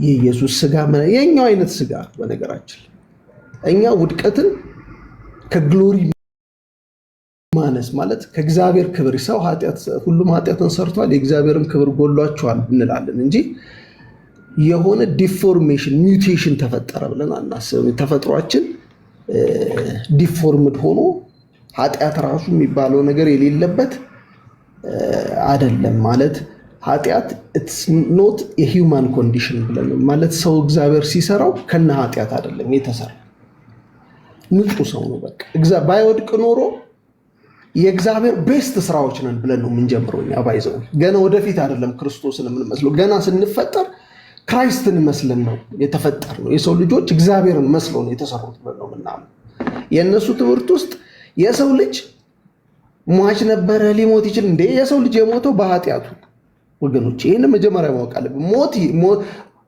የኢየሱስ ስጋ የኛው አይነት ስጋ በነገራችን እኛ ውድቀትን ከግሎሪ ማነስ ማለት ከእግዚአብሔር ክብር ሰው ሁሉም ኃጢአትን ሰርቷል የእግዚአብሔርም ክብር ጎሏቸዋል እንላለን እንጂ የሆነ ዲፎርሜሽን ሚውቴሽን ተፈጠረ ብለን አናስብም። ተፈጥሯችን ዲፎርምድ ሆኖ ኃጢአት ራሱ የሚባለው ነገር የሌለበት አይደለም ማለት ኃጢአት it's not a human condition ብለን ማለት ሰው እግዚአብሔር ሲሰራው ከነ ኃጢአት አይደለም የተሰራው ንጹህ ሰው ነው። በቃ ባይወድቅ ኖሮ የእግዚአብሔር ቤስት ስራዎች ነን ብለን ነው የምንጀምረው። ባይዘው ገና ወደፊት አይደለም ክርስቶስን የምንመስለው ገና ስንፈጠር ክራይስትን መስለን ነው የተፈጠርነው። የሰው ልጆች እግዚአብሔርን መስለው ነው የተሰሩት ብለን ነው ምናምን። የእነሱ ትምህርት ውስጥ የሰው ልጅ ሟች ነበረ ሊሞት ይችል እንዴ? የሰው ልጅ የሞተው በኃጢአቱ ወገኖች፣ ይህን መጀመሪያ ማወቅ አለብን።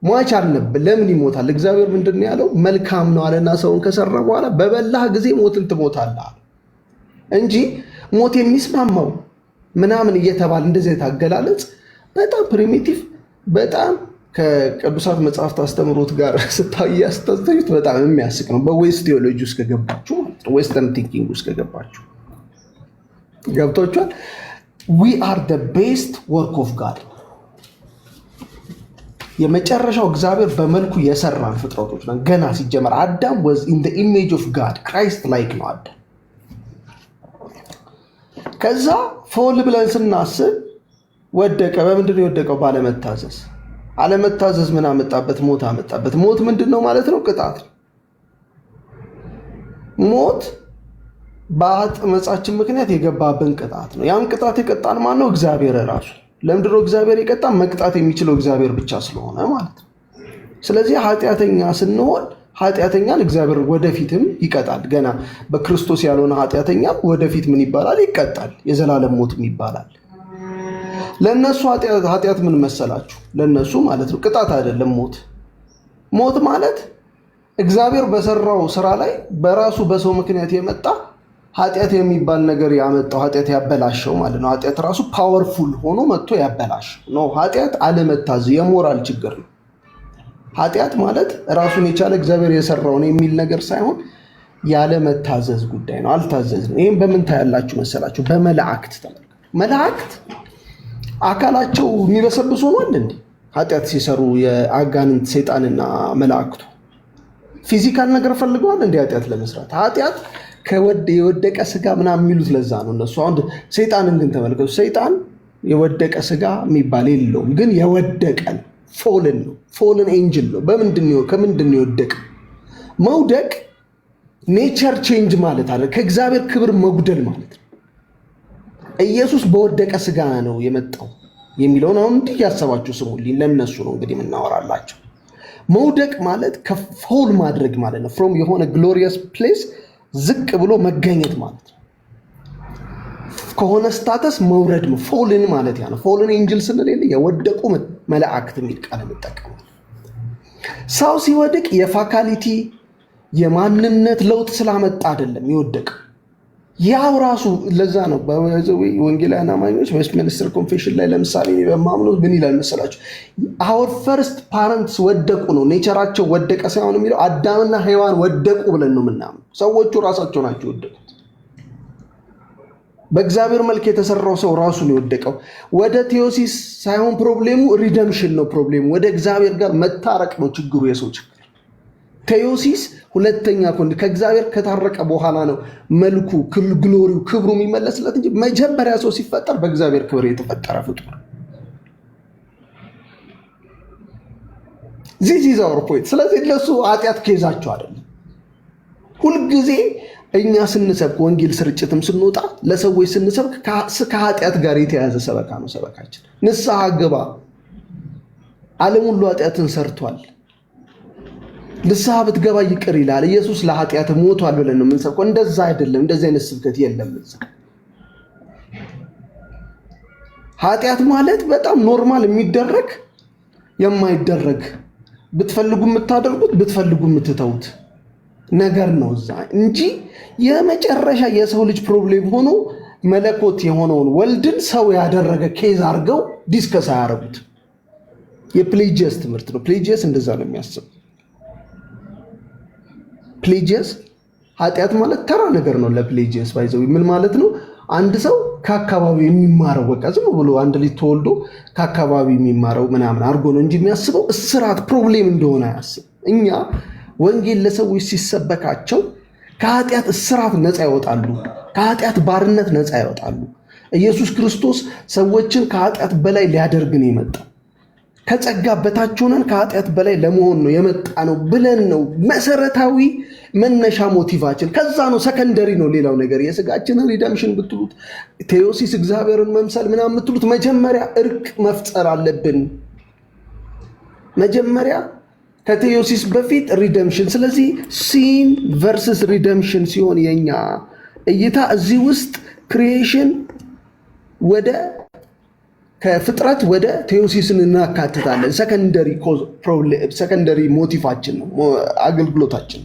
ሟች አልነበረ ለምን ይሞታል? እግዚአብሔር ምንድን ነው ያለው? መልካም ነው አለና ሰውን ከሰራ በኋላ በበላህ ጊዜ ሞትን ትሞታለህ እንጂ ሞት የሚስማማው ምናምን እየተባለ እንደዚህ የታገላለጽ በጣም ፕሪሚቲቭ በጣም ከቅዱሳት መጽሐፍት አስተምሮት ጋር ስታያስተውት በጣም የሚያስቅ ነው። በዌስት ቴዎሎጂ ውስጥ ከገባችሁ ማለት ነው፣ ዌስተርን ቲንኪንግ ውስጥ ከገባችሁ ገብቷችኋል። we are the best work of God የመጨረሻው እግዚአብሔር በመልኩ የሰራን ፍጥረቶች ነን። ገና ሲጀመር አዳም was in the image of God Christ like ነው አዳም። ከዛ ፎል ብለን ስናስብ ወደቀ። በምንድን ነው የወደቀው? ባለመታዘዝ። አለመታዘዝ ምን አመጣበት? ሞት አመጣበት። ሞት ምንድነው ማለት ነው? ቅጣት ነው። ሞት በአጥመጻችን ምክንያት የገባብን ቅጣት ነው። ያን ቅጣት የቀጣን ማን ነው? እግዚአብሔር ራሱ። ለምንድን ነው እግዚአብሔር የቀጣን? መቅጣት የሚችለው እግዚአብሔር ብቻ ስለሆነ ማለት ነው። ስለዚህ ኃጢአተኛ ስንሆን ኃጢአተኛን እግዚአብሔር ወደፊትም ይቀጣል። ገና በክርስቶስ ያልሆነ ኃጢአተኛ ወደፊት ምን ይባላል? ይቀጣል። የዘላለም ሞትም ይባላል። ለነሱ ኃጢአት ምን መሰላችሁ? ለነሱ ማለት ነው ቅጣት አይደለም ሞት። ሞት ማለት እግዚአብሔር በሰራው ስራ ላይ በራሱ በሰው ምክንያት የመጣ ኃጢአት የሚባል ነገር ያመጣው ኃጢአት ያበላሸው ማለት ነው። ኃጢአት ራሱ ፓወርፉል ሆኖ መጥቶ ያበላሸው ነው። ኃጢአት አለመታዘዝ የሞራል ችግር ነው። ኃጢአት ማለት ራሱን የቻለ እግዚአብሔር የሰራው ነው የሚል ነገር ሳይሆን ያለመታዘዝ ጉዳይ ነው። አልታዘዝንም። ይህም በምን ታያላችሁ መሰላችሁ? በመላእክት ተመልከቱ። መላእክት አካላቸው የሚበሰብስ ሆኗል እንዴ? ኃጢአት ሲሰሩ የአጋንንት ሰይጣንና መላእክቱ ፊዚካል ነገር ፈልገዋል እንዴ ኃጢአት ለመስራት? ኃጢአት የወደቀ ስጋ ምናምን የሚሉት ለዛ ነው እነሱ። አሁን ሰይጣንን ግን ተመልከቱ። ሰይጣን የወደቀ ስጋ የሚባል የለውም፣ ግን የወደቀ ነው። ፎልን ነው። ፎልን ኤንጅል ነው። ከምንድን ነው የወደቀ? መውደቅ ኔቸር ቼንጅ ማለት አለ። ከእግዚአብሔር ክብር መጉደል ማለት ነው። ኢየሱስ በወደቀ ስጋ ነው የመጣው የሚለውን አሁን እንዲህ ያሰባችሁ ስሙልኝ። ለነሱ ነው እንግዲህ የምናወራላቸው። መውደቅ ማለት ከፎል ማድረግ ማለት ነው። ፍሮም የሆነ ግሎሪየስ ፕሌስ ዝቅ ብሎ መገኘት ማለት ነው። ከሆነ ስታተስ መውረድ ነው። ፎልን ማለት ያ ነው። ፎልን ኤንጅል ስንል የወደቁ መላእክት የሚል ቃል እንጠቀማለን። ሰው ሲወድቅ የፋካሊቲ የማንነት ለውጥ ስላመጣ አይደለም የወደቀ ያው ራሱ። ለዛ ነው ወንጌላውያን አማኞች ዌስትሚኒስተር ኮንፌሽን ላይ ለምሳሌ በማምኑት ምን ይላል መሰላችሁ? our first parents ወደቁ ነው። ኔቸራቸው ወደቀ ሳይሆን የሚለው አዳምና ሔዋን ወደቁ ብለን ነው የምናምነው። ሰዎቹ ራሳቸው ናቸው የወደቁት። በእግዚአብሔር መልክ የተሰራው ሰው ራሱ ነው የወደቀው። ወደ ቴዎሲስ ሳይሆን ፕሮብሌሙ ሪደምሽን ነው። ፕሮብሌሙ ወደ እግዚአብሔር ጋር መታረቅ ነው ችግሩ፣ የሰው ችግር። ቴዎሲስ ሁለተኛ ከእግዚአብሔር ከታረቀ በኋላ ነው መልኩ፣ ግሎሪው፣ ክብሩ የሚመለስለት እንጂ መጀመሪያ ሰው ሲፈጠር በእግዚአብሔር ክብር የተፈጠረ ፍጡር። ዚስ ኢዝ አወር ፖይንት። ስለዚህ ለሱ ኃጢአት ኬዛቸው አይደለም። ሁልጊዜ እኛ ስንሰብክ ወንጌል ስርጭትም ስንወጣ ለሰዎች ስንሰብክ ከኃጢአት ጋር የተያዘ ሰበካ ነው ሰበካችን። ንስሐ ግባ፣ ዓለም ሁሉ ኃጢአትን ሰርቷል፣ ንስሐ ብትገባ ይቅር ይላል፣ ኢየሱስ ለኃጢአት ሞቷል ብለን ነው የምንሰብከው። እንደዛ አይደለም። እንደዚህ አይነት ስብከት የለም። ኃጢአት ማለት በጣም ኖርማል የሚደረግ የማይደረግ፣ ብትፈልጉ የምታደርጉት ብትፈልጉ የምትተውት ነገር ነው እዛ እንጂ የመጨረሻ የሰው ልጅ ፕሮብሌም ሆኖ መለኮት የሆነውን ወልድን ሰው ያደረገ ኬዝ አድርገው ዲስከስ አያደርጉት። የፕሌጂየስ ትምህርት ነው። ፕሌጂየስ እንደዛ ነው የሚያስብ። ፕሌጂየስ ኃጢአት ማለት ተራ ነገር ነው ለፕሌጂየስ ባይዘው። ምን ማለት ነው? አንድ ሰው ከአካባቢ የሚማረው በቃ ዝም ብሎ አንድ ልጅ ተወልዶ ከአካባቢ የሚማረው ምናምን አድርጎ ነው እንጂ የሚያስበው እስራት ፕሮብሌም እንደሆነ አያስብ። እኛ ወንጌል ለሰዎች ሲሰበካቸው ከኃጢአት እስራት ነፃ ይወጣሉ፣ ከኃጢአት ባርነት ነፃ ይወጣሉ። ኢየሱስ ክርስቶስ ሰዎችን ከኃጢአት በላይ ሊያደርግ ነው የመጣው። ከጸጋ በታች ሆነን ከኃጢአት በላይ ለመሆን ነው የመጣ ነው ብለን ነው መሰረታዊ መነሻ ሞቲቫችን። ከዛ ነው ሰከንደሪ ነው ሌላው ነገር። የስጋችንን ሪደምሽን ብትሉት፣ ቴዎሲስ እግዚአብሔርን መምሰል ምናምን ብትሉት፣ መጀመሪያ እርቅ መፍጠር አለብን። መጀመሪያ ከቴዎሲስ በፊት ሪደምሽን። ስለዚህ ሲን ቨርስስ ሪደምሽን ሲሆን የኛ እይታ እዚህ ውስጥ ክሪኤሽን ወደ ከፍጥረት ወደ ቴዎሲስን እናካትታለን። ሰከንደሪ ሞቲቫችን ነው አገልግሎታችን።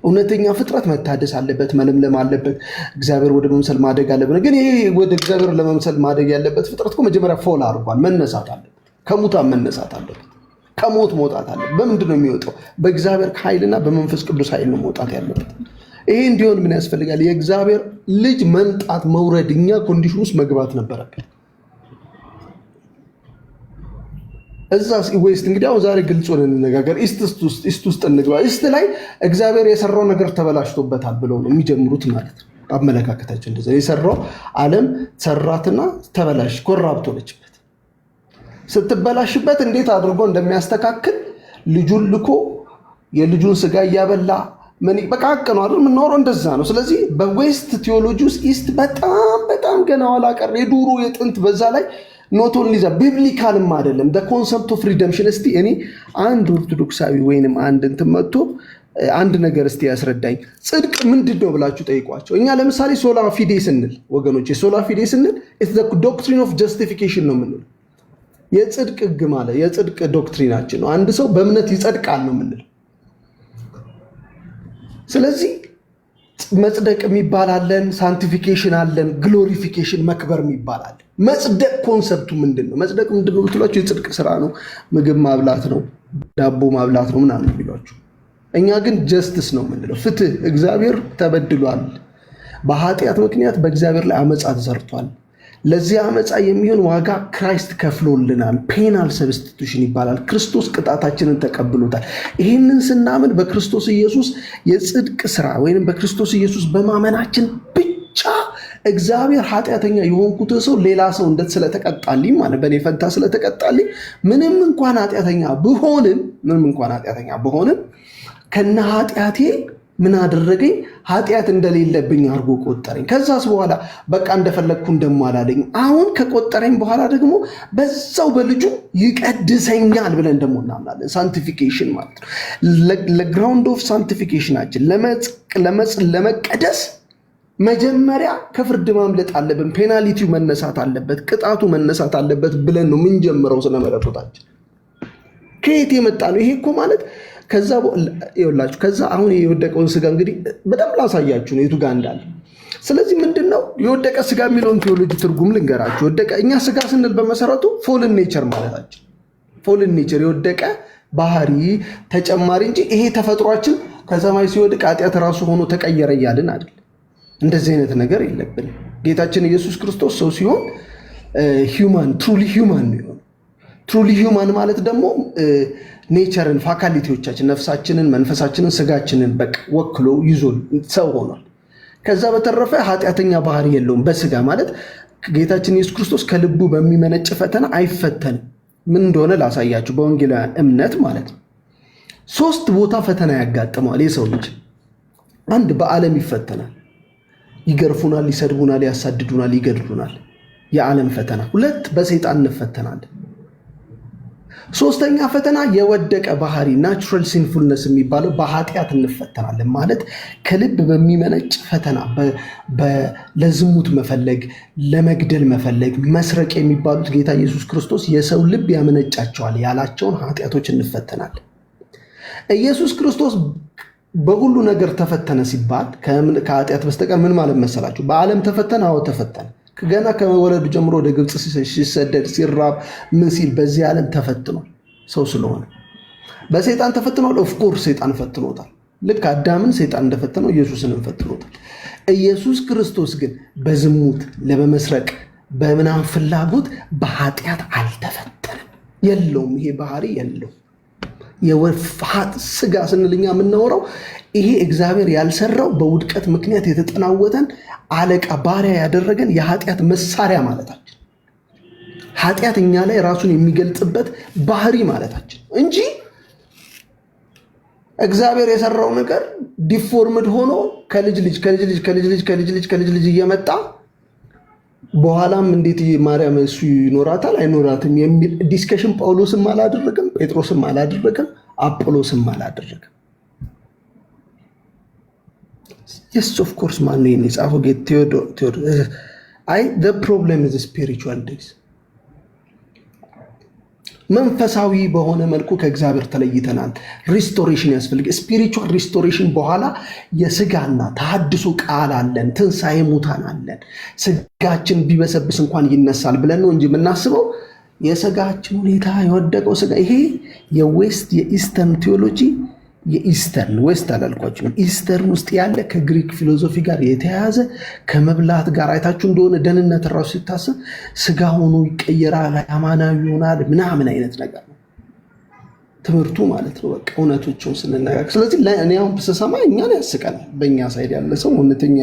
እውነተኛ ፍጥረት መታደስ አለበት፣ መለምለም አለበት፣ እግዚአብሔር ወደ መምሰል ማደግ አለበት። ግን ይሄ ወደ እግዚአብሔር ለመምሰል ማደግ ያለበት ፍጥረት እኮ መጀመሪያ ፎል አድርጓል። መነሳት አለበት፣ ከሙታን መነሳት አለበት፣ ከሞት መውጣት አለበት። በምንድን ነው የሚወጣው? በእግዚአብሔር ኃይልና በመንፈስ ቅዱስ ኃይል ነው መውጣት ያለበት። ይሄ እንዲሆን ምን ያስፈልጋል? የእግዚአብሔር ልጅ መምጣት መውረድ፣ እኛ ኮንዲሽን ውስጥ መግባት ነበረብን። እዛ ዌስት እንግዲህ አሁን ዛሬ ግልጽ ሆነን እንነጋገር። ኢስት ውስጥ እንግባ። ኢስት ላይ እግዚአብሔር የሰራው ነገር ተበላሽቶበታል ብለው ነው የሚጀምሩት ማለት ነው። አመለካከታቸው እንደዛ የሰራው ዓለም ሰራትና ተበላሽ ኮራፕት ሆነችበት። ስትበላሽበት እንዴት አድርጎ እንደሚያስተካክል ልጁን ልኮ የልጁን ስጋ እያበላ ምን በቃ አቀኑ አይደል? የምናወራው እንደዛ ነው። ስለዚህ በዌስት ቲዮሎጂ ውስጥ ኢስት በጣም ገና ኋላ ቀር የዱሮ የጥንት በዛ ላይ ኖት ኦንሊ ዛ ቢብሊካልም አይደለም ኮንሰፕት ኦፍ ሪደምሽን። እስቲ እኔ አንድ ኦርቶዶክሳዊ ወይንም አንድ እንትን መጥቶ አንድ ነገር እስቲ ያስረዳኝ፣ ጽድቅ ምንድን ነው ብላችሁ ጠይቋቸው። እኛ ለምሳሌ ሶላ ፊዴ ስንል ወገኖች፣ ሶላ ፊዴ ስንል ኢትስ ዘ ዶክትሪን ኦፍ ጀስቲፊኬሽን ነው የምንለው። የጽድቅ ህግ ማለት የጽድቅ ዶክትሪናችን ነው። አንድ ሰው በእምነት ይጸድቃል ነው የምንለው። ስለዚህ መጽደቅ የሚባል አለን፣ ሳንቲፊኬሽን አለን፣ ግሎሪፊኬሽን መክበር የሚባል አለን። መጽደቅ ኮንሰፕቱ ምንድን ነው? መጽደቅ ምንድን ነው ብትሏቸው የጽድቅ ስራ ነው፣ ምግብ ማብላት ነው፣ ዳቦ ማብላት ነው ምናምን የሚሏቸው። እኛ ግን ጀስትስ ነው የምንለው፣ ፍትህ። እግዚአብሔር ተበድሏል፣ በኃጢአት ምክንያት በእግዚአብሔር ላይ አመፃ ተሰርቷል። ለዚህ አመፃ የሚሆን ዋጋ ክራይስት ከፍሎልናል። ፔናል ሰብስቲቱሽን ይባላል። ክርስቶስ ቅጣታችንን ተቀብሎታል። ይህንን ስናምን በክርስቶስ ኢየሱስ የጽድቅ ስራ ወይም በክርስቶስ ኢየሱስ በማመናችን ብቻ እግዚአብሔር ኃጢአተኛ የሆንኩት ሰው ሌላ ሰው እንደት ስለተቀጣልኝ ማለት በእኔ ፈንታ ስለተቀጣልኝ ምንም እንኳን ኃጢአተኛ ብሆንም ከነ ኃጢአቴ ምን አደረገኝ? ኃጢአት እንደሌለብኝ አድርጎ ቆጠረኝ። ከዛስ በኋላ በቃ እንደፈለግኩ እንደማላለኝ አሁን ከቆጠረኝ በኋላ ደግሞ በዛው በልጁ ይቀድሰኛል ብለን ደግሞ እናምናለን። ሳንቲፊኬሽን ማለት ነው። ለግራውንድ ኦፍ ሳንቲፊኬሽናችን ለመቀደስ መጀመሪያ ከፍርድ ማምለጥ አለብን። ፔናሊቲው መነሳት አለበት፣ ቅጣቱ መነሳት አለበት ብለን ነው የምንጀምረው ስለ መለኮታችን። ከየት የመጣ ነው ይሄ እኮ ማለት ከዛ ይኸውላችሁ፣ ከዛ አሁን የወደቀውን ስጋ እንግዲህ በጣም ላሳያችሁ ነው የቱ ጋር እንዳለ። ስለዚህ ምንድነው የወደቀ ስጋ የሚለውን ቴዎሎጂ ትርጉም ልንገራችሁ። እኛ ስጋ ስንል በመሰረቱ ፎልን ኔቸር ማለታችን፣ ፎልን ኔቸር የወደቀ ባህሪ ተጨማሪ እንጂ ይሄ ተፈጥሯችን ከሰማይ ሲወድቅ ኃጢአት ራሱ ሆኖ ተቀየረ እያልን አይደል። እንደዚህ አይነት ነገር የለብንም። ጌታችን ኢየሱስ ክርስቶስ ሰው ሲሆን ሂውማን ትሩሊ ሂውማን ነው። ትሩሊ ሂውማን ማለት ደግሞ ኔቸርን፣ ፋካሊቲዎቻችን፣ ነፍሳችንን፣ መንፈሳችንን፣ ስጋችንን በቃ ወክሎ ይዞ ሰው ሆኗል። ከዛ በተረፈ ኃጢአተኛ ባህሪ የለውም። በስጋ ማለት ጌታችን ኢየሱስ ክርስቶስ ከልቡ በሚመነጭ ፈተና አይፈተንም። ምን እንደሆነ ላሳያችሁ። በወንጌላውያን እምነት ማለት ነው 3 ቦታ ፈተና ያጋጥመዋል የሰው ልጅ። አንድ በዓለም ይፈተናል። ይገርፉናል፣ ይሰድቡናል፣ ያሳድዱናል፣ ይገድሉናል። የዓለም ፈተና። 2 በሰይጣን እንፈተናለን። 3ኛ ፈተና የወደቀ ባህሪ ናቹራል ሲንፉልነስ የሚባለው በኃጢአት እንፈተናለን። ማለት ከልብ በሚመነጭ ፈተና ለዝሙት መፈለግ፣ ለመግደል መፈለግ፣ መስረቅ የሚባሉት ጌታ ኢየሱስ ክርስቶስ የሰው ልብ ያመነጫቸዋል ያላቸውን ኃጢአቶች እንፈተናለን። ኢየሱስ ክርስቶስ በሁሉ ነገር ተፈተነ ሲባል ከኃጢአት በስተቀር ምን ማለት መሰላችሁ? በዓለም ተፈተነ። አዎ ተፈተነ። ገና ከመወለዱ ጀምሮ ወደ ግብፅ ሲሰደድ ሲራብ ምን ሲል በዚህ ዓለም ተፈትኗል። ሰው ስለሆነ በሰይጣን ተፈትኗል። ኦፍኮርስ ሰይጣን ፈትኖታል። ልክ አዳምን ሰይጣን እንደፈተነው ኢየሱስንም ፈትኖታል። ኢየሱስ ክርስቶስ ግን በዝሙት ለመመስረቅ በምናምን ፍላጎት በኃጢአት አልተፈተነም። የለውም፣ ይሄ ባህሪ የለውም። የወፋት ስጋ ስንልኛ የምናወራው ይሄ እግዚአብሔር ያልሰራው በውድቀት ምክንያት የተጠናወተን አለቃ ባሪያ ያደረገን የኃጢአት መሳሪያ ማለታችን፣ ኃጢአት እኛ ላይ ራሱን የሚገልጽበት ባህሪ ማለታችን እንጂ እግዚአብሔር የሰራው ነገር ዲፎርምድ ሆኖ ከልጅ ልጅ እየመጣ በኋላም እንዴት ማርያም እሱ ይኖራታል አይኖራትም የሚል ዲስከሽን ጳውሎስም አላደረገም፣ ጴጥሮስም አላደረገም፣ አጵሎስም አላደረገም። yes of course ማን ነው የጻፈው? ቴዎዶር the problem is spiritual days። መንፈሳዊ በሆነ መልኩ ከእግዚአብሔር ተለይተናል። ሪስቶሬሽን ያስፈልግ። ስፒሪቹዋል ሪስቶሬሽን በኋላ የስጋና ተሐድሶ ቃል አለን፣ ትንሣኤ ሙታን አለን። ስጋችን ቢበሰብስ እንኳን ይነሳል ብለን ነው እንጂ የምናስበው የስጋችን ሁኔታ የወደቀው ስጋ። ይሄ የዌስት የኢስተርን ቴዎሎጂ የኢስተርን ዌስት አላልኳችሁም። ኢስተርን ውስጥ ያለ ከግሪክ ፊሎሶፊ ጋር የተያያዘ ከመብላት ጋር አይታችሁ እንደሆነ ደህንነት ራሱ ሲታሰብ ስጋ ሆኖ ይቀየራል፣ አማናዊ ይሆናል ምናምን አይነት ነገር ነው ትምህርቱ ማለት ነው። በቃ እውነቶችን ስንነጋገር። ስለዚህ እኔ አሁን ስሰማ እኛን ያስቀናል። በእኛ ሳይድ ያለ ሰው እውነተኛ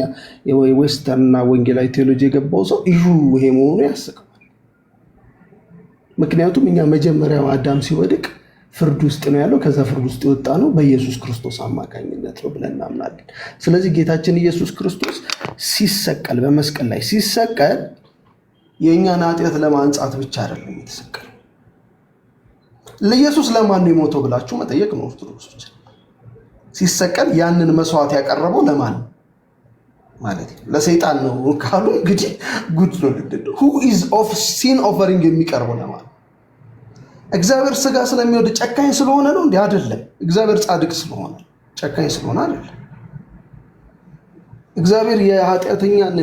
የዌስተርንና ወንጌላዊ ቴዎሎጂ የገባው ሰው ይሁ ይሄ መሆኑ ያስቀዋል። ምክንያቱም እኛ መጀመሪያው አዳም ሲወድቅ ፍርድ ውስጥ ነው ያለው። ከዛ ፍርድ ውስጥ የወጣ ነው በኢየሱስ ክርስቶስ አማካኝነት ነው ብለን እናምናለን። ስለዚህ ጌታችን ኢየሱስ ክርስቶስ ሲሰቀል በመስቀል ላይ ሲሰቀል የእኛን ኃጢአት ለማንጻት ብቻ አይደለም የተሰቀለው። ለኢየሱስ ለማን ነው የሞተው ብላችሁ መጠየቅ ነው ኦርቶዶክሶች። ሲሰቀል ያንን መስዋዕት ያቀረበው ለማን ማለት ነው? ለሰይጣን ነው ካሉ እንግዲህ ጉድ ነው። who is of sin offering የሚቀርበው ለማን? እግዚአብሔር ስጋ ስለሚወድ ጨካኝ ስለሆነ ነው እንዴ? አይደለም። እግዚአብሔር ጻድቅ ስለሆነ ጨካኝ ስለሆነ አይደለም። እግዚአብሔር የኃጢአተኛን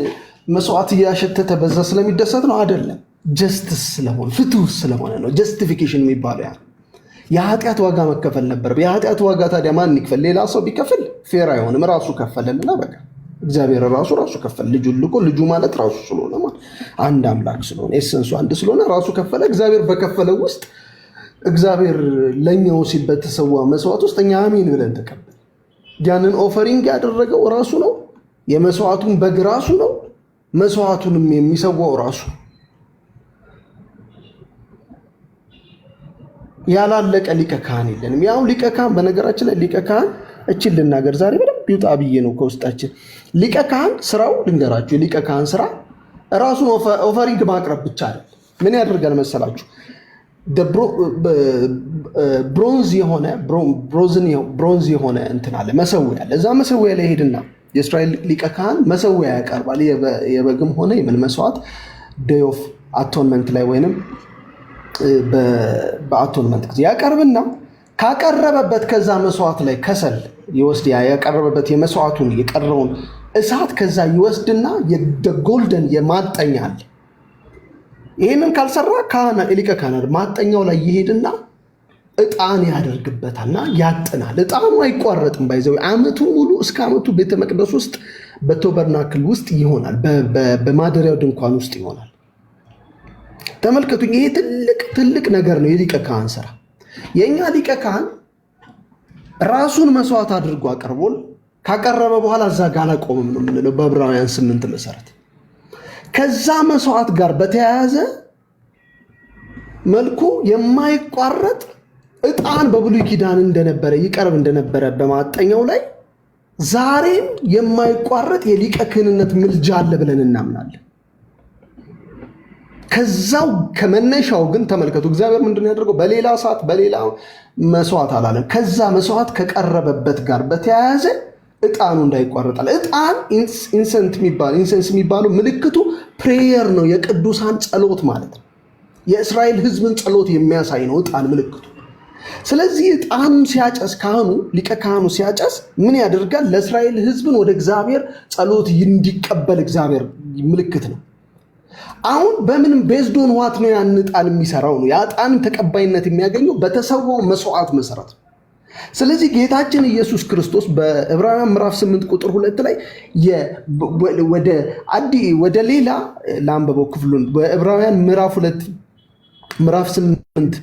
መስዋዕት እያሸተተ በዛ ስለሚደሰት ነው አይደለም። ጀስትስ ስለሆነ ፍትህ ስለሆነ ነው። ጀስቲፊኬሽን የሚባለው ያ የኃጢአት ዋጋ መከፈል ነበር። የኃጢአት ዋጋ ታዲያ ማን ይክፈል? ሌላ ሰው ቢከፍል ፌር አይሆንም። ራሱ ከፈለልና በቃ እግዚአብሔር ራሱ ከፈለ። ልጁን ልኮ ልጁ ማለት ራሱ ስለሆነ ማለት አንድ አምላክ ስለሆነ ኤሰንሱ አንድ ስለሆነ ራሱ ከፈለ። እግዚአብሔር በከፈለው ውስጥ እግዚአብሔር ለኛው ሲል በተሰዋ መስዋዕት ውስጥ እኛ አሜን ብለን ተቀበል። ያንን ኦፈሪንግ ያደረገው ራሱ ነው። የመስዋዕቱን በግ ራሱ ነው። መስዋዕቱንም የሚሰዋው ራሱ። ያላለቀ ሊቀ ካህን የለንም። ያው ሊቀ ካህን በነገራችን ላይ ሊቀ ካህን እቺን ልናገር ዛሬ በደንብ ይውጣ ብዬ ነው ከውስጣችን። ሊቀ ካህን ስራው ልንገራችሁ። የሊቀ ካህን ስራ ራሱን ኦፈሪንግ ማቅረብ ብቻ አይደል። ምን ያደርጋል መሰላችሁ? ብሮንዝ የሆነ እንትን አለ፣ መሰዊያ አለ። እዛ መሰዊያ ላይ ሄድና የእስራኤል ሊቀ ካህን መሰዊያ ያቀርባል። የበግም ሆነ የምን መስዋዕት ዴይ ኦፍ አቶንመንት ላይ ወይንም በአቶንመንት ጊዜ ያቀርብና ካቀረበበት ከዛ መስዋዕት ላይ ከሰል ይወስድ። ያቀረበበት የመስዋዕቱን የቀረውን እሳት ከዛ ይወስድና የጎልደን የማጠኛል። ይህንን ካልሰራ ሊቀ ካህናት ማጠኛው ላይ ይሄድና እጣን ያደርግበታልና ያጥናል። እጣኑ አይቋረጥም። ባይዘው ዓመቱ ሙሉ እስከ ዓመቱ ቤተ መቅደስ ውስጥ በቶበርናክል ውስጥ ይሆናል፣ በማደሪያው ድንኳን ውስጥ ይሆናል። ተመልከቱኝ። ይሄ ትልቅ ነገር ነው የሊቀ ካህን ስራ። የእኛ ሊቀ ካህን ራሱን መስዋዕት አድርጎ አቅርቦል ካቀረበ በኋላ እዛ ጋር አላቆምም ነው የምንለው በዕብራውያን 8 መሰረት። ከዛ መስዋዕት ጋር በተያያዘ መልኩ የማይቋረጥ እጣን በብሉይ ኪዳን እንደነበረ ይቀርብ እንደነበረ በማጠኛው ላይ ዛሬም የማይቋረጥ የሊቀ ክህንነት ምልጃ አለ ብለን እናምናለን። ከዛው ከመነሻው ግን ተመልከቱ። እግዚአብሔር ምንድን ያደርገው? በሌላ ሰዓት በሌላ መስዋዕት አላለም። ከዛ መስዋዕት ከቀረበበት ጋር በተያያዘ እጣኑ እንዳይቋረጣል። እጣን ኢንሰንስ የሚባለው ምልክቱ ፕሬየር ነው፣ የቅዱሳን ጸሎት ማለት ነው። የእስራኤል ሕዝብን ጸሎት የሚያሳይ ነው እጣን ምልክቱ። ስለዚህ እጣኑ ሲያጨስ ሊቀ ካህኑ ሲያጨስ ምን ያደርጋል? ለእስራኤል ሕዝብን ወደ እግዚአብሔር ጸሎት እንዲቀበል እግዚአብሔር ምልክት ነው። አሁን በምንም ቤዝዶን ዋት ነው ያን ዕጣን የሚሰራው ነው። ያ ዕጣን ተቀባይነት የሚያገኘው በተሰዋው መስዋዕት መሰረት። ስለዚህ ጌታችን ኢየሱስ ክርስቶስ በዕብራውያን ምዕራፍ 8 ቁጥር 2 ላይ ወደ ሌላ ላንበበው ክፍሉን በዕብራውያን ምዕራፍ 8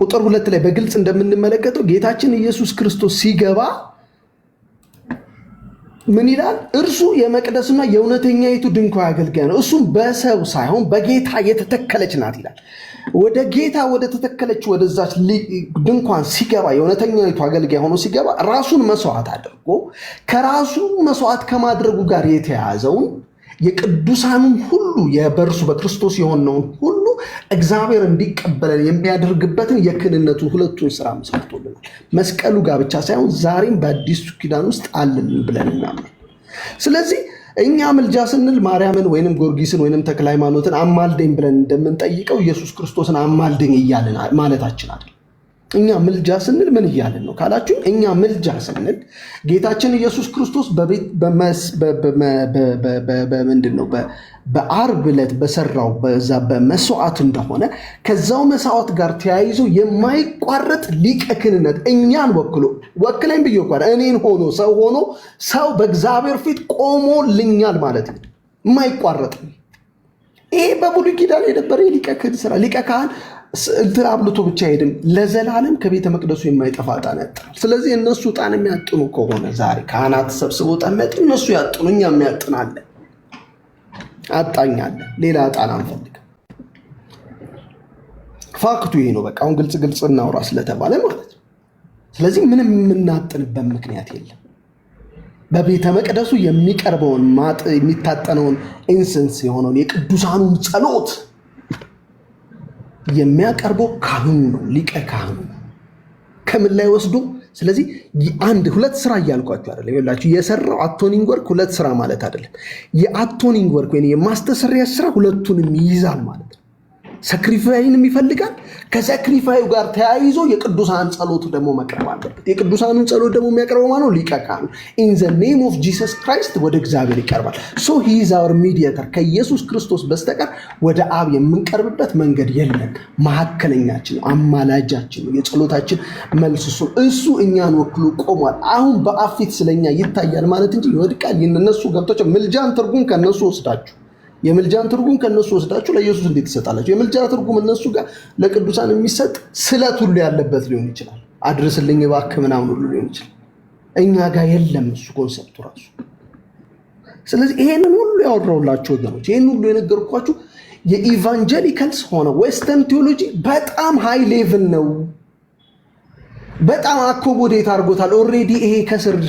ቁጥር 2 ላይ በግልጽ እንደምንመለከተው ጌታችን ኢየሱስ ክርስቶስ ሲገባ ምን ይላል? እርሱ የመቅደስና የእውነተኛይቱ ድንኳን አገልጋይ ነው፣ እሱም በሰው ሳይሆን በጌታ የተተከለች ናት ይላል። ወደ ጌታ ወደ ተተከለች ወደዛች ድንኳን ሲገባ የእውነተኛይቱ አገልጋይ ሆኖ ሲገባ ራሱን መስዋዕት አድርጎ ከራሱ መስዋዕት ከማድረጉ ጋር የተያያዘውን የቅዱሳኑን ሁሉ በእርሱ በክርስቶስ የሆነውን ሁሉ እግዚአብሔር እንዲቀበለን የሚያደርግበትን የክህንነቱን ሁለቱን ስራ መስርቶልናል። መስቀሉ ጋር ብቻ ሳይሆን ዛሬም በአዲሱ ኪዳን ውስጥ አለልን ብለን እናምናለን። ስለዚህ እኛ ምልጃ ስንል ማርያምን ወይንም ጊዮርጊስን ወይንም ተክለ ሃይማኖትን አማልደኝ ብለን እንደምንጠይቀው ኢየሱስ ክርስቶስን አማልደኝ እያልን ማለታችን አይደል። እኛ ምልጃ ስንል ምን እያልን ነው ካላችሁ፣ እኛ ምልጃ ስንል ጌታችን ኢየሱስ ክርስቶስ በዓርብ ዕለት በሰራው በዛ በመስዋዕት እንደሆነ ከዛው መስዋዕት ጋር ተያይዞ የማይቋረጥ ሊቀ ክህነት እኛን ወክለኝ ብዬ እኔን ሆኖ ሰው በእግዚአብሔር ፊት ቆሞልኛል ማለት ነው። የማይቋረጥ ይሄ በብሉይ ኪዳን የነበረ የሊቀ ክህነት ስራ። ሊቀ ካህን እንትን አብልቶ ብቻ አይሄድም፣ ለዘላለም ከቤተ መቅደሱ የማይጠፋ ዕጣን ያጥናል። ስለዚህ እነሱ ዕጣን የሚያጥኑ ከሆነ ዛሬ ካህናት ተሰብስበው ዕጣን የሚያጥኑ እነሱ ያጥኑ፣ እኛ የሚያጥናለን አጣኛለን፣ ሌላ ዕጣን አንፈልግም። ፋክቱ ይሄ ነው። በቃ አሁን ግልጽ እናውራ ስለተባለ ማለት ነው። ስለዚህ ምንም የምናጥንበት ምክንያት የለም። በቤተ መቅደሱ የሚቀርበውን የሚታጠነውን ኢንሰንስ የሆነውን የቅዱሳኑን ጸሎት የሚያቀርበው ካህኑ ነው፣ ሊቀ ካህኑ ከምን ላይ ወስዶ። ስለዚህ ሁለት ስራ እያልኳችሁ አይደለም። ይላችሁ የሰራው አቶኒንግ ወርክ ሁለት ስራ ማለት አይደለም። የአቶኒንግ ወርክ ወይ የማስተሰሪያ ስራ ሁለቱንም ይይዛል ማለት ነው። ሰክሪፋይንም ይፈልጋል። ከሰክሪፋዩ ጋር ተያይዞ የቅዱሳን ጸሎት ደግሞ መቅረብ አለበት። የቅዱሳኑን ጸሎት ደግሞ የሚያቀርበው ማለት ነው ሊቀ ካህኑ። ኢን ዘ ኔም ኦፍ ጂሰስ ክራይስት ወደ እግዚአብሔር ይቀርባል። ሶ ሂ ኢዝ አወር ሚዲየተር። ከኢየሱስ ክርስቶስ በስተቀር ወደ አብ የምንቀርብበት መንገድ የለም። መካከለኛችን ነው፣ አማላጃችን ነው፣ የጸሎታችን መልስ እሱ እኛን ወክሎ ቆሟል። አሁን በአብ ፊት ስለኛ ይታያል ማለት እንጂ ይወድቃል። እነሱ ገብቶች ምልጃን ትርጉም ከነሱ ወስዳችሁ የምልጃን ትርጉም ከነሱ ወስዳችሁ ለኢየሱስ እንዴት ትሰጣላችሁ? የምልጃ ትርጉም እነሱ ጋር ለቅዱሳን የሚሰጥ ስለት ሁሉ ያለበት ሊሆን ይችላል። አድርስልኝ እባክህ ምናምን ሁሉ ሊሆን ይችላል። እኛ ጋር የለም እሱ ኮንሰፕቱ ራሱ። ስለዚህ ይሄንን ሁሉ ያወራሁላችሁ ወገኖች፣ ይሄን ሁሉ የነገርኳችሁ የኢቫንጀሊካልስ ሆነ ዌስተርን ቴዎሎጂ በጣም ሃይ ሌቭል ነው። በጣም አኮሞዴት አድርጎታል ኦልሬዲ። ይሄ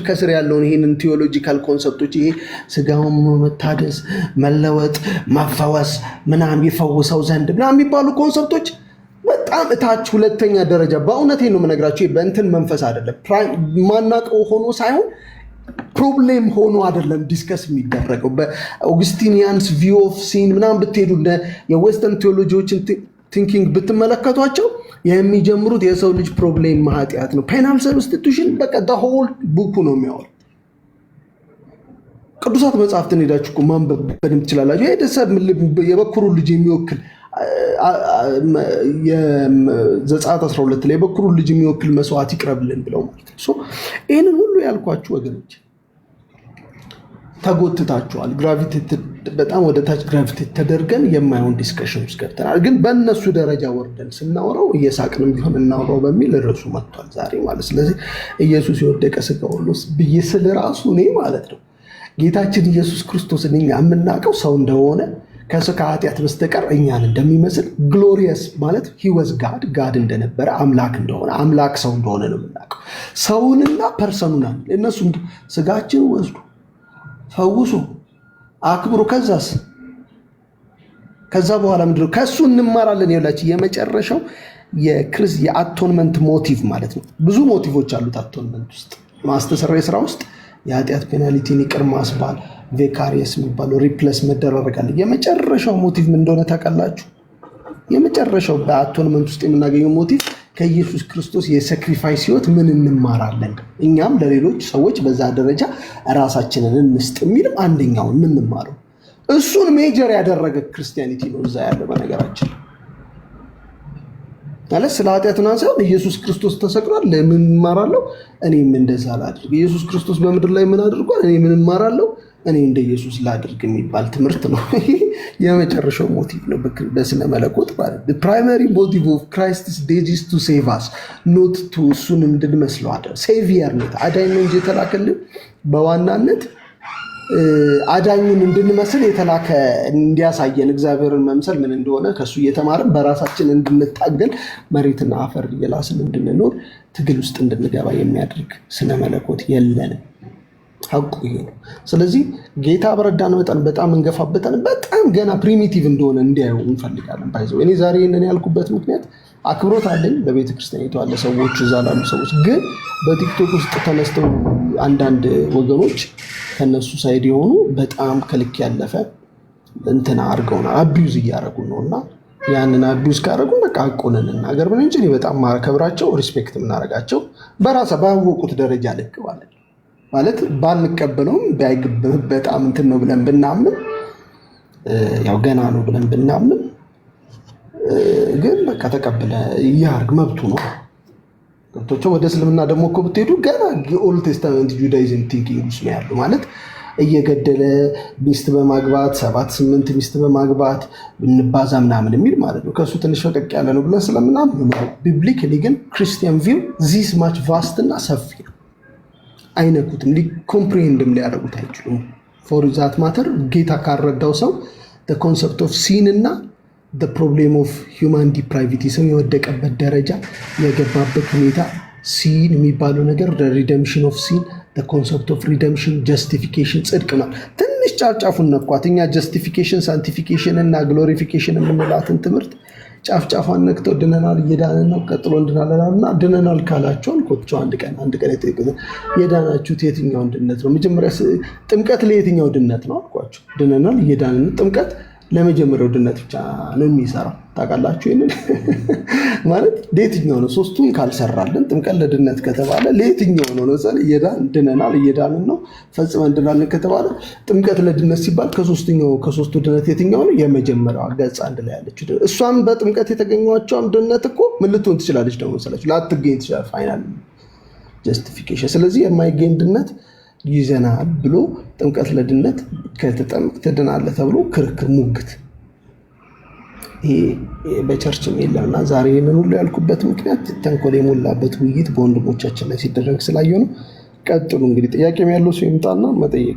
ከስር ያለውን ይሄንን ቴዎሎጂካል ኮንሰፕቶች ይሄ ስጋውን መታደስ፣ መለወጥ፣ መፈወስ ምናምን ይፈውሰው ዘንድ ምናምን የሚባሉ ኮንሰፕቶች በጣም እታች ሁለተኛ ደረጃ። በእውነቴ ነው የምነግራችሁ። በእንትን መንፈስ አይደለም ማናቀው ሆኖ ሳይሆን ፕሮብሌም ሆኖ አይደለም ዲስከስ የሚደረገው። በኦግስቲኒያንስ ቪው ኦፍ ሲን ምናምን ብትሄዱ የዌስተርን ቴዎሎጂዎችን ቲንኪንግ ብትመለከቷቸው የሚጀምሩት የሰው ልጅ ፕሮብሌም ኃጢአት ነው። ፔናል ሰብስቲቱሽን በቃ ሆል ቡኩ ነው የሚያወሩ። ቅዱሳት መጽሐፍትን ሄዳችሁ ማንበብ በደንብ ትችላላችሁ። የበኩሩ ልጅ የሚወክል ዘጸአት 12 ላይ የበኩሩ ልጅ የሚወክል መስዋዕት ይቅረብልን ብለው ማለት ነው። ይህንን ሁሉ ያልኳችሁ ወገኖች ተጎትታችኋል። በጣም ወደ ታች ግራቪቴት ተደርገን የማይሆን ዲስከሽን ውስጥ ገብተናል። ግን በእነሱ ደረጃ ወርደን ስናወራው እየሳቅንም ቢሆን እናወራው በሚል ርዕሱ መጥቷል ዛሬ ማለት። ስለዚህ ኢየሱስ የወደቀ ስጋ ሁሉ ብዬ ስል ራሱ እኔ ማለት ነው ጌታችን ኢየሱስ ክርስቶስን እኛ የምናውቀው ሰው እንደሆነ ከኃጢአት በስተቀር እኛን እንደሚመስል ግሎሪየስ ማለት ሂወዝ ጋድ እንደነበረ አምላክ እንደሆነ አምላክ ሰው እንደሆነ ነው የምናውቀው። ሰውንና ፐርሰኑን እነሱ ስጋችን ወስዱ ፈውሱ አክብሩ። ከዛ በኋላ ምንድነው ከሱ እንማራለን። ይላችሁ የመጨረሻው የአቶንመንት ሞቲቭ ማለት ነው። ብዙ ሞቲቮች አሉት አቶንመንት ውስጥ ማስተሰሪያ ስራ ውስጥ የኃጢአት ፔናልቲን ይቅር ማስባል ቬካሪየስ የሚባለው ሪፕሌስ መደረግ አለ። የመጨረሻው ሞቲቭ ምን እንደሆነ ታውቃላችሁ? የመጨረሻው በአቶንመንት ውስጥ የምናገኘው ሞቲቭ ከኢየሱስ ክርስቶስ የሳክሪፋይስ ህይወት ምን እንማራለን፣ እኛም ለሌሎች ሰዎች በዛ ደረጃ ራሳችንን እንስጥ የሚልም አንደኛው የምንማረው እሱን ሜጀር ያደረገ ክርስቲያኒቲ ነው እዛ ያለ። በነገራችን ማለት ስለ ኃጢአትና ሳይሆን ኢየሱስ ክርስቶስ ተሰቅሏል፣ ለምን እማራለሁ? እኔም እንደዛ ላድርግ። ኢየሱስ ክርስቶስ በምድር ላይ ምን አድርጓል? እኔ ምን እማራለሁ? እኔ እንደ ኢየሱስ ላድርግ የሚባል ትምህርት ነው። የመጨረሻው ሞቲቭ ነው በስነ መለኮት ማለት the primary motive of Christ's death is to save us, not to እሱን እንድንመስለው አይደል። ሴቪየር ነው፣ አዳኝ ነው እንጂ የተላከልን በዋናነት አዳኙን እንድንመስል የተላከ እንዲያሳየን እግዚአብሔርን መምሰል ምን እንደሆነ ከሱ እየተማረን በራሳችን እንድንታገል መሬትና አፈር እየላስን እንድንኖር ትግል ውስጥ እንድንገባ የሚያደርግ ስነ መለኮት የለንም። ሐቁ ይሄ ነው። ስለዚህ ጌታ በረዳን መጠን በጣም እንገፋበታለን። በጣም ገና ፕሪሚቲቭ እንደሆነ እንዲያዩ እንፈልጋለን። ባይዘው እኔ ዛሬ ይህንን ያልኩበት ምክንያት አክብሮት አለኝ ለቤተክርስቲያኒቷ ለሰዎች እዛ ላሉ ሰዎች፣ ግን በቲክቶክ ውስጥ ተነስተው አንዳንድ ወገኖች ከነሱ ሳይድ የሆኑ በጣም ከልክ ያለፈ እንትና አድርገውናል፣ አቢዩዝ እያደረጉን ነው። እና ያንን አቢዩዝ ካደረጉ በቃ አቁንን እናገር ምን እንጂ በጣም ማከብራቸው ሪስፔክት የምናደርጋቸው ባወቁት ደረጃ ልክ ማለት ባንቀበለውም በጣም እንትን ነው ብለን ብናምን ያው ገና ነው ብለን ብናምን ግን በቃ ተቀበለ ያርግ መብቱ ነው። ገብቶቹ ወደ እስልምና ደግሞ እኮ ብትሄዱ ገና ኦልድ ቴስታመንት ጁዳይዝም ቲንኪንግ ውስጥ ነው ያለው። ማለት እየገደለ ሚስት በማግባት 7-8 ሚስት በማግባት እንባዛ ምናምን የሚል ማለት ነው። ከሱ ትንሽ ፈቀቅ ያለ ነው ብለን ስለምናምን ነው። ቢብሊካሊ ግን ክርስቲያን ቪው ዚስ ማች ቫስት እና ሰፊ ነው። አይነኩትም፣ ኮምፕሪሄንድም ሊያደርጉት አይችሉም። ፎር ዛት ማተር ጌታ ካረዳው ሰው ኮንሰፕት ኦፍ ሲን እና ፕሮብሌም ኦፍ ሂውማን ዲፕራይቪቲ ሰው የወደቀበት ደረጃ የገባበት ሁኔታ ሲን የሚባለው ነገር ሪደምሽን ኦፍ ሲን ኮንሰፕት ኦፍ ሪደምሽን ጀስቲፊኬሽን ጽድቅ ነው። ትንሽ ጫፍጫፉን ነኳት። እኛ ጀስቲፊኬሽን ሳንቲፊኬሽን እና ግሎሪፊኬሽን የምንላትን ትምህርት ጫፍጫፏን ነክተው ድነናል እየዳንን ነው ቀጥሎ እንድናለና ድነናል ካላቸው አልኮቸው አንድ ቀን የጠየቁት የዳናችሁት የትኛው ድነት ነው? መጀመሪያ ጥምቀት ለየትኛው ድነት ነው አልኳቸው። ድነናል እየዳንን ጥምቀት ለመጀመሪያው ድነት ብቻ ነው የሚሰራው። ታውቃላችሁ ይሄንን ማለት ለየትኛው ነው? ሶስቱን ካልሰራልን ጥምቀት ለድነት ከተባለ ለየትኛው ነው? ለምሳሌ ድነናል እየዳንን ነው ፈጽመን ድናልን ከተባለ ጥምቀት ለድነት ሲባል ከሶስቱ ድነት የትኛው ነው? የመጀመሪያው ገጽ አንድ ላይ ያለችው እሷም በጥምቀት የተገኘችውም ድነት እኮ ምን ልትሆን ትችላለች ደግሞ መሰላችሁ? ላትገኝ ትችላለች። ፋይናል ጀስቲፊኬሽን። ስለዚህ የማይገኝ ድነት ይዘናል ብሎ ጥምቀት ለድነት ከተጠምቅ ትድናለህ ተብሎ ክርክር ሙግት ይሄ በቸርችም የለምና ዛሬ ይህንን ሁሉ ያልኩበት ምክንያት ተንኮል የሞላበት ውይይት በወንድሞቻችን ላይ ሲደረግ ስላየው ነው። ቀጥሉ እንግዲህ ጥያቄም ያለው ሰው ይምጣና መጠየቅ